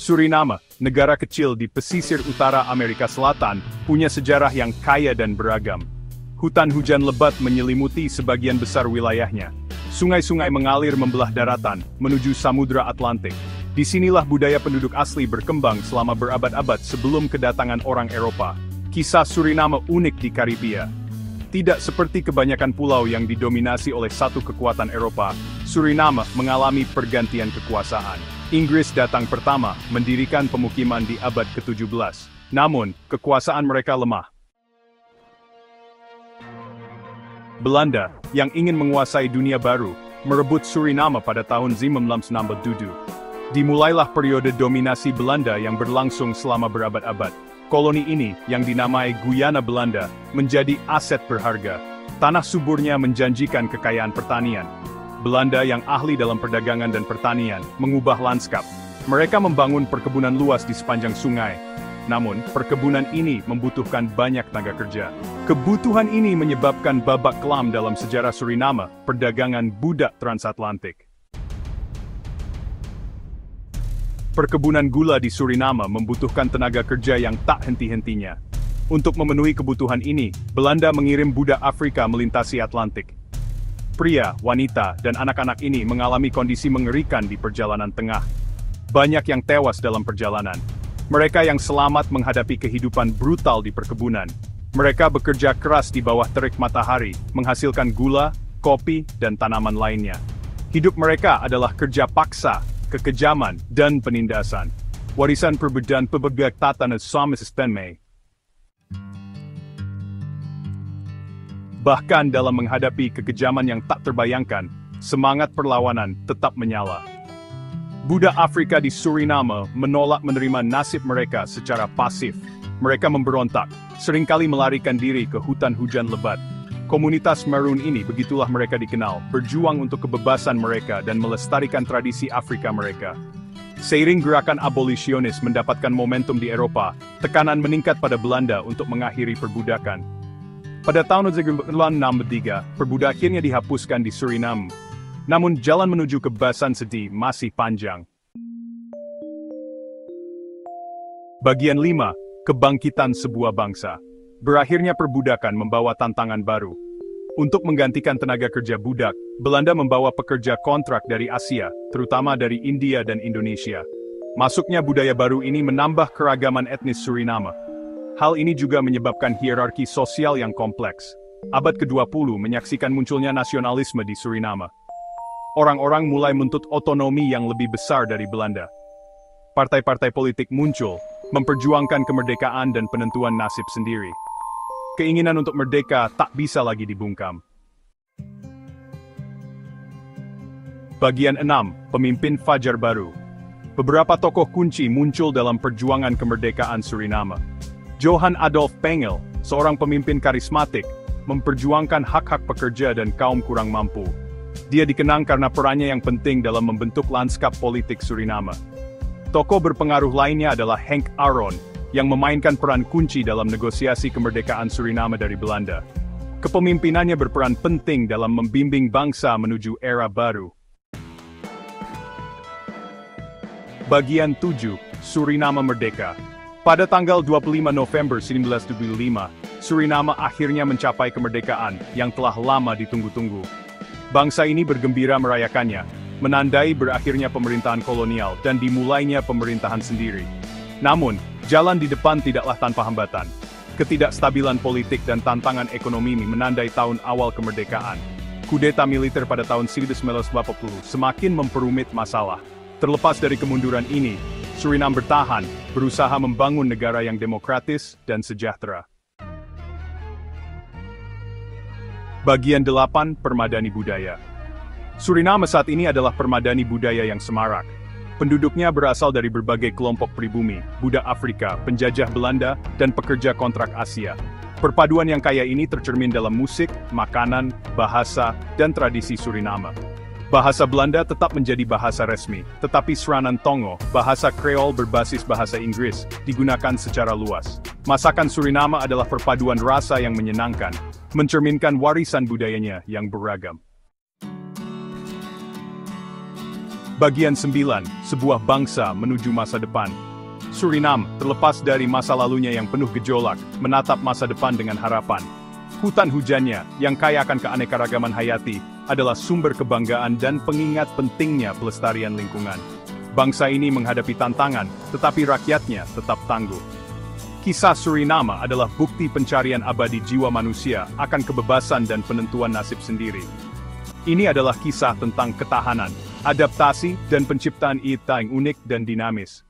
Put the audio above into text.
Suriname, negara kecil di pesisir utara Amerika Selatan, punya sejarah yang kaya dan beragam. Hutan hujan lebat menyelimuti sebagian besar wilayahnya. Sungai-sungai mengalir membelah daratan, menuju Samudra Atlantik. Disinilah budaya penduduk asli berkembang selama berabad-abad sebelum kedatangan orang Eropa. Kisah Suriname unik di Karibia. Tidak seperti kebanyakan pulau yang didominasi oleh satu kekuatan Eropa, Suriname mengalami pergantian kekuasaan. Inggris datang pertama, mendirikan pemukiman di abad ke-17. Namun, kekuasaan mereka lemah. Belanda, yang ingin menguasai dunia baru, merebut Suriname pada tahun 1967. Dimulailah periode dominasi Belanda yang berlangsung selama berabad-abad. Koloni ini, yang dinamai Guyana Belanda, menjadi aset berharga. Tanah suburnya menjanjikan kekayaan pertanian. Belanda yang ahli dalam perdagangan dan pertanian, mengubah lanskap. Mereka membangun perkebunan luas di sepanjang sungai. Namun, perkebunan ini membutuhkan banyak tenaga kerja. Kebutuhan ini menyebabkan babak kelam dalam sejarah Suriname, perdagangan budak transatlantik. Perkebunan gula di Suriname membutuhkan tenaga kerja yang tak henti-hentinya. Untuk memenuhi kebutuhan ini, Belanda mengirim budak Afrika melintasi Atlantik. Pria, wanita, dan anak-anak ini mengalami kondisi mengerikan di perjalanan tengah. Banyak yang tewas dalam perjalanan. Mereka yang selamat menghadapi kehidupan brutal di perkebunan. Mereka bekerja keras di bawah terik matahari, menghasilkan gula, kopi, dan tanaman lainnya. Hidup mereka adalah kerja paksa, kekejaman, dan penindasan. Warisan perbedaan pebegatan sama sistemnya. Bahkan dalam menghadapi kekejaman yang tak terbayangkan, semangat perlawanan tetap menyala. Budak Afrika di Suriname menolak menerima nasib mereka secara pasif. Mereka memberontak, seringkali melarikan diri ke hutan hujan lebat. Komunitas Maroon ini, begitulah mereka dikenal, berjuang untuk kebebasan mereka dan melestarikan tradisi Afrika mereka. Seiring gerakan abolisionis mendapatkan momentum di Eropa, tekanan meningkat pada Belanda untuk mengakhiri perbudakan. Pada tahun 1963, perbudakan akhirnya dihapuskan di Suriname. Namun jalan menuju kebebasan sedih masih panjang. Bagian 5. Kebangkitan sebuah bangsa. Berakhirnya perbudakan membawa tantangan baru. Untuk menggantikan tenaga kerja budak, Belanda membawa pekerja kontrak dari Asia, terutama dari India dan Indonesia. Masuknya budaya baru ini menambah keragaman etnis Suriname. Hal ini juga menyebabkan hierarki sosial yang kompleks. Abad ke-20 menyaksikan munculnya nasionalisme di Suriname. Orang-orang mulai menuntut otonomi yang lebih besar dari Belanda. Partai-partai politik muncul, memperjuangkan kemerdekaan dan penentuan nasib sendiri. Keinginan untuk merdeka tak bisa lagi dibungkam. Bagian 6. Pemimpin Fajar Baru. Beberapa tokoh kunci muncul dalam perjuangan kemerdekaan Suriname. Johan Adolf Pengel, seorang pemimpin karismatik, memperjuangkan hak-hak pekerja dan kaum kurang mampu. Dia dikenang karena perannya yang penting dalam membentuk lanskap politik Suriname. Tokoh berpengaruh lainnya adalah Henk Aaron, yang memainkan peran kunci dalam negosiasi kemerdekaan Suriname dari Belanda. Kepemimpinannya berperan penting dalam membimbing bangsa menuju era baru. Bagian 7. Suriname Merdeka. Pada tanggal 25 November 1975, Suriname akhirnya mencapai kemerdekaan yang telah lama ditunggu-tunggu. Bangsa ini bergembira merayakannya, menandai berakhirnya pemerintahan kolonial dan dimulainya pemerintahan sendiri. Namun, jalan di depan tidaklah tanpa hambatan. Ketidakstabilan politik dan tantangan ekonomi menandai tahun awal kemerdekaan. Kudeta militer pada tahun 1940 semakin memperumit masalah. Terlepas dari kemunduran ini, Suriname bertahan, berusaha membangun negara yang demokratis dan sejahtera. Bagian 8. Permadani Budaya. Suriname saat ini adalah permadani budaya yang semarak. Penduduknya berasal dari berbagai kelompok pribumi, budak Afrika, penjajah Belanda, dan pekerja kontrak Asia. Perpaduan yang kaya ini tercermin dalam musik, makanan, bahasa, dan tradisi Suriname. Bahasa Belanda tetap menjadi bahasa resmi, tetapi Sranan Tongo, bahasa Kreol berbasis bahasa Inggris, digunakan secara luas. Masakan Suriname adalah perpaduan rasa yang menyenangkan, mencerminkan warisan budayanya yang beragam. Bagian 9, sebuah bangsa menuju masa depan. Suriname, terlepas dari masa lalunya yang penuh gejolak, menatap masa depan dengan harapan. Hutan hujannya, yang kaya akan keanekaragaman hayati, adalah sumber kebanggaan dan pengingat pentingnya pelestarian lingkungan. Bangsa ini menghadapi tantangan, tetapi rakyatnya tetap tangguh. Kisah Suriname adalah bukti pencarian abadi jiwa manusia akan kebebasan dan penentuan nasib sendiri. Ini adalah kisah tentang ketahanan, adaptasi, dan penciptaan ita yang unik dan dinamis.